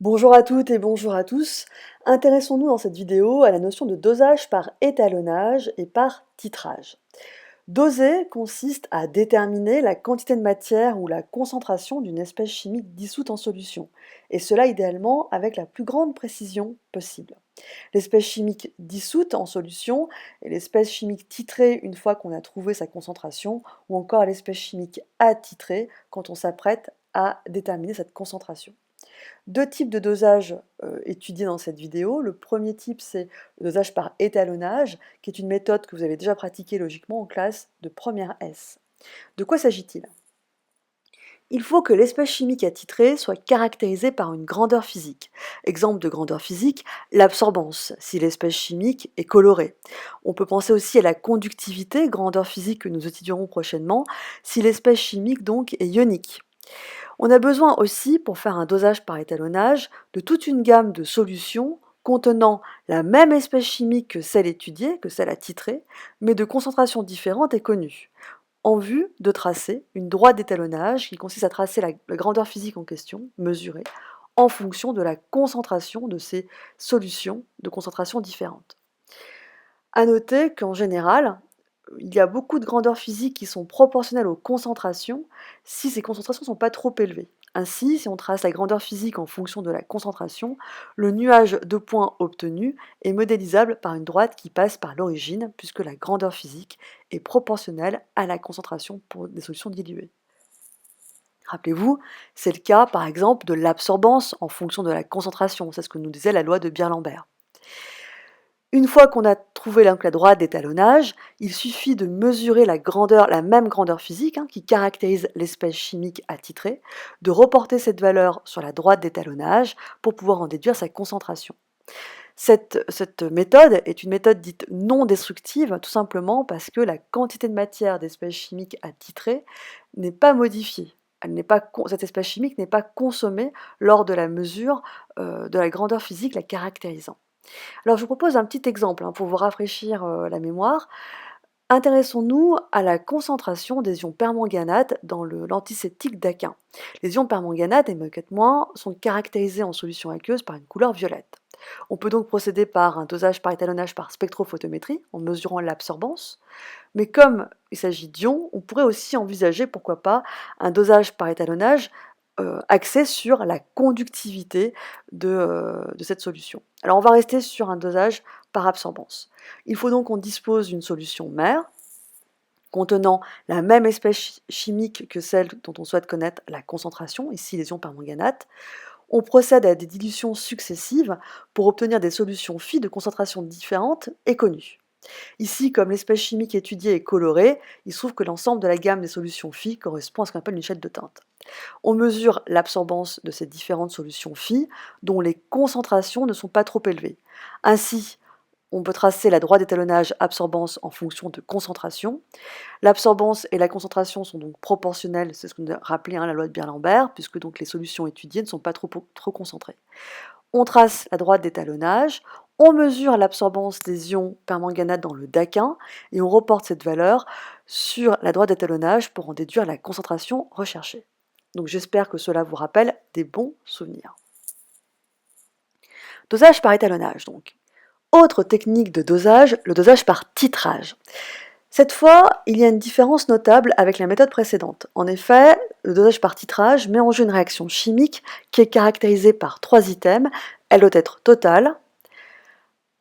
Bonjour à toutes et bonjour à tous. Intéressons-nous dans cette vidéo à la notion de dosage par étalonnage et par titrage. Doser consiste à déterminer la quantité de matière ou la concentration d'une espèce chimique dissoute en solution, et cela idéalement avec la plus grande précision possible. L'espèce chimique dissoute en solution est l'espèce chimique titrée une fois qu'on a trouvé sa concentration, ou encore l'espèce chimique attitrée quand on s'apprête à déterminer cette concentration. Deux types de dosage étudiés dans cette vidéo. Le premier type, c'est le dosage par étalonnage, qui est une méthode que vous avez déjà pratiquée logiquement en classe de première S. De quoi s'agit-il? Il faut que l'espèce chimique attitrée soit caractérisée par une grandeur physique. Exemple de grandeur physique, l'absorbance, si l'espèce chimique est colorée. On peut penser aussi à la conductivité, grandeur physique que nous étudierons prochainement, si l'espèce chimique donc est ionique. On a besoin aussi, pour faire un dosage par étalonnage, de toute une gamme de solutions contenant la même espèce chimique que celle étudiée, que celle attitrée, mais de concentrations différentes et connues, en vue de tracer une droite d'étalonnage qui consiste à tracer la grandeur physique en question, mesurée, en fonction de la concentration de ces solutions de concentrations différentes. À noter qu'en général, il y a beaucoup de grandeurs physiques qui sont proportionnelles aux concentrations si ces concentrations ne sont pas trop élevées. Ainsi, si on trace la grandeur physique en fonction de la concentration, le nuage de points obtenu est modélisable par une droite qui passe par l'origine, puisque la grandeur physique est proportionnelle à la concentration pour des solutions diluées. Rappelez-vous, c'est le cas par exemple de l'absorbance en fonction de la concentration, c'est ce que nous disait la loi de Beer-Lambert. Une fois qu'on a trouvé la droite d'étalonnage, il suffit de mesurer la même grandeur physique qui caractérise l'espèce chimique attitrée, de reporter cette valeur sur la droite d'étalonnage pour pouvoir en déduire sa concentration. Cette méthode est une méthode dite non destructive, tout simplement parce que la quantité de matière d'espèce chimique attitrée n'est pas modifiée. Cette espèce chimique n'est pas consommée lors de la mesure de la grandeur physique la caractérisant. Alors je vous propose un petit exemple pour vous rafraîchir la mémoire. Intéressons-nous à la concentration des ions permanganate dans l'antiseptique d'Aquin. Les ions permanganate et moquette- sont caractérisés en solution aqueuse par une couleur violette. On peut donc procéder par un dosage par étalonnage par spectrophotométrie en mesurant l'absorbance. Mais comme il s'agit d'ions, on pourrait aussi envisager, pourquoi pas, un dosage par étalonnage axé sur la conductivité de cette solution. Alors on va rester sur un dosage par absorbance. Il faut donc qu'on dispose d'une solution mère contenant la même espèce chimique que celle dont on souhaite connaître la concentration, ici les ions permanganate. On procède à des dilutions successives pour obtenir des solutions phi de concentrations différentes et connues. Ici, comme l'espèce chimique étudiée est colorée, il se trouve que l'ensemble de la gamme des solutions phi correspond à ce qu'on appelle une échelle de teinte. On mesure l'absorbance de ces différentes solutions phi, dont les concentrations ne sont pas trop élevées. Ainsi, on peut tracer la droite d'étalonnage absorbance en fonction de concentration. L'absorbance et la concentration sont donc proportionnelles, c'est ce qu'on a rappelé la loi de Beer-Lambert, puisque donc les solutions étudiées ne sont pas trop concentrées. On trace la droite d'étalonnage, on mesure l'absorbance des ions permanganate dans le d'Aquin et on reporte cette valeur sur la droite d'étalonnage pour en déduire la concentration recherchée. Donc j'espère que cela vous rappelle des bons souvenirs. Dosage par étalonnage donc. Autre technique de dosage, le dosage par titrage. Cette fois, il y a une différence notable avec la méthode précédente. En effet, le dosage par titrage met en jeu une réaction chimique qui est caractérisée par 3 items. Elle doit être totale,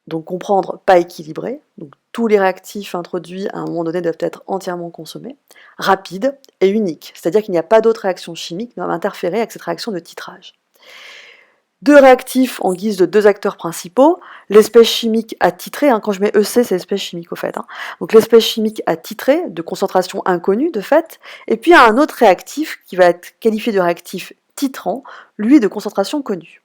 donc comprendre pas équilibrée, donc tous les réactifs introduits à un moment donné doivent être entièrement consommés, rapide et unique, c'est-à-dire qu'il n'y a pas d'autres réactions chimiques qui doivent interférer avec cette réaction de titrage. Deux réactifs en guise de deux acteurs principaux, l'espèce chimique attitrée, quand je mets EC c'est l'espèce chimique au fait, donc l'espèce chimique attitrée de concentration inconnue de fait, et puis un autre réactif qui va être qualifié de réactif titrant, lui de concentration connue.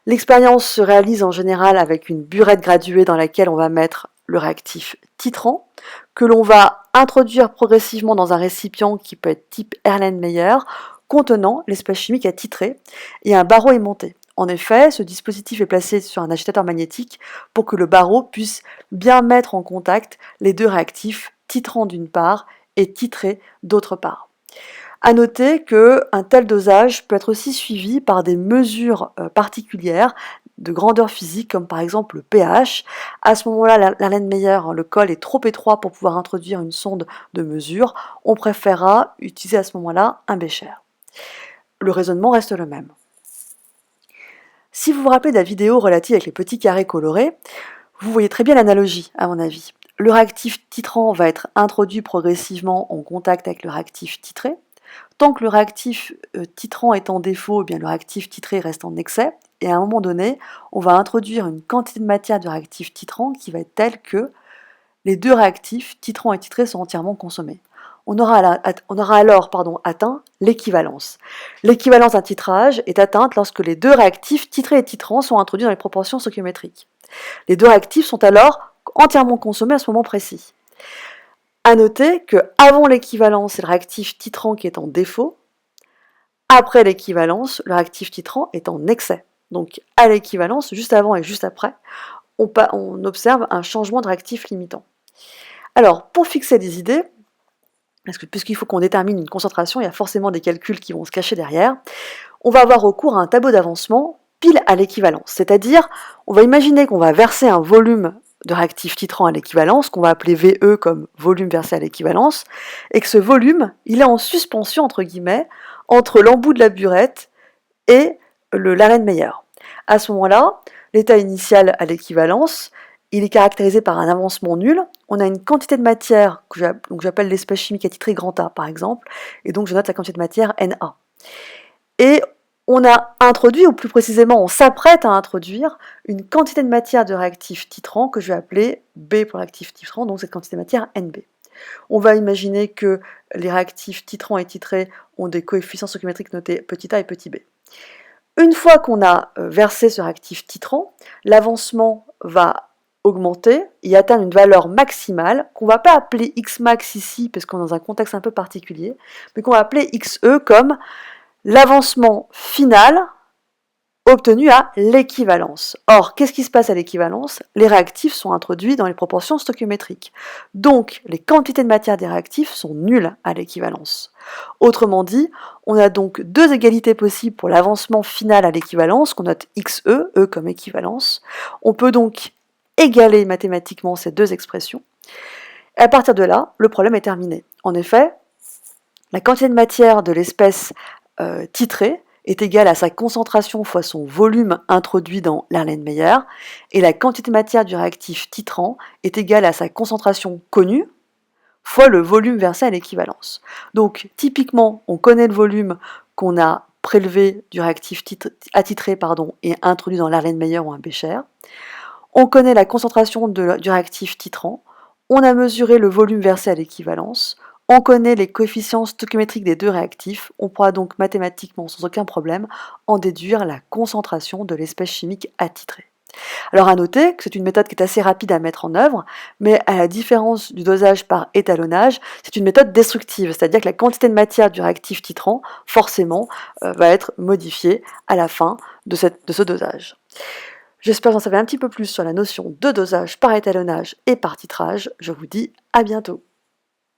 L'expérience se réalise en général avec une burette graduée dans laquelle on va mettre le réactif titrant, que l'on va introduire progressivement dans un récipient qui peut être type Erlenmeyer, contenant l'espèce chimique attitrée, et un barreau est monté. En effet, ce dispositif est placé sur un agitateur magnétique pour que le barreau puisse bien mettre en contact les deux réactifs, titrant d'une part et titré d'autre part. À noter qu'un tel dosage peut être aussi suivi par des mesures particulières de grandeur physique, comme par exemple le pH. À ce moment-là, l'Erlenmeyer, le col est trop étroit pour pouvoir introduire une sonde de mesure. On préférera utiliser à ce moment-là un bécher. Le raisonnement reste le même. Si vous vous rappelez de la vidéo relative avec les petits carrés colorés, vous voyez très bien l'analogie, à mon avis. Le réactif titrant va être introduit progressivement en contact avec le réactif titré. Tant que le réactif titrant est en défaut, eh bien, le réactif titré reste en excès. Et à un moment donné, on va introduire une quantité de matière du réactif titrant qui va être telle que les deux réactifs, titrant et titré, sont entièrement consommés. On aura alors atteint l'équivalence. L'équivalence d'un titrage est atteinte lorsque les deux réactifs, titré et titrant, sont introduits dans les proportions stoichiométriques. Les deux réactifs sont alors entièrement consommés à ce moment précis. À noter qu'avant l'équivalence, c'est le réactif titrant qui est en défaut. Après l'équivalence, le réactif titrant est en excès. Donc à l'équivalence, juste avant et juste après, on observe un changement de réactif limitant. Alors, pour fixer des idées, puisqu'il faut qu'on détermine une concentration, il y a forcément des calculs qui vont se cacher derrière, on va avoir recours à un tableau d'avancement pile à l'équivalence. C'est-à-dire, on va imaginer qu'on va verser un volume de réactif titrant à l'équivalence, qu'on va appeler VE comme volume versé à l'équivalence, et que ce volume, il est en suspension, entre guillemets, entre l'embout de la burette et l'Erlenmeyer. À ce moment-là, l'état initial à l'équivalence, il est caractérisé par un avancement nul. On a une quantité de matière que j'appelle l'espèce chimique attitrée grand A par exemple, et donc je note la quantité de matière Na. Et on a introduit, ou plus précisément on s'apprête à introduire, une quantité de matière de réactif titrant que je vais appeler B pour réactif titrant, donc cette quantité de matière NB. On va imaginer que les réactifs titrants et titrés ont des coefficients stoichiométriques notés petit a et petit b. Une fois qu'on a versé ce réactif titrant, l'avancement va augmenter et atteindre une valeur maximale qu'on ne va pas appeler Xmax ici parce qu'on est dans un contexte un peu particulier, mais qu'on va appeler XE comme l'avancement final obtenu à l'équivalence. Or, qu'est-ce qui se passe à l'équivalence? Les réactifs sont introduits dans les proportions stoichiométriques. Donc, les quantités de matière des réactifs sont nulles à l'équivalence. Autrement dit, on a donc deux égalités possibles pour l'avancement final à l'équivalence, qu'on note XE, E comme équivalence. On peut donc égaler mathématiquement ces deux expressions. Et à partir de là, le problème est terminé. En effet, la quantité de matière de l'espèce titrée est égale à sa concentration fois son volume introduit dans l'Erlenmeyer, et la quantité de matière du réactif titrant est égale à sa concentration connue fois le volume versé à l'équivalence. Donc typiquement, on connaît le volume qu'on a prélevé du réactif attitré et introduit dans l'Erlenmeyer ou un bécher. On connaît la concentration du réactif titrant. On a mesuré le volume versé à l'équivalence. On connaît les coefficients stoichiométriques des deux réactifs. On pourra donc mathématiquement, sans aucun problème, en déduire la concentration de l'espèce chimique attitrée. Alors à noter que c'est une méthode qui est assez rapide à mettre en œuvre, mais à la différence du dosage par étalonnage, c'est une méthode destructive, c'est-à-dire que la quantité de matière du réactif titrant, forcément, va être modifiée à la fin de ce dosage. J'espère que vous en savez un petit peu plus sur la notion de dosage par étalonnage et par titrage. Je vous dis à bientôt.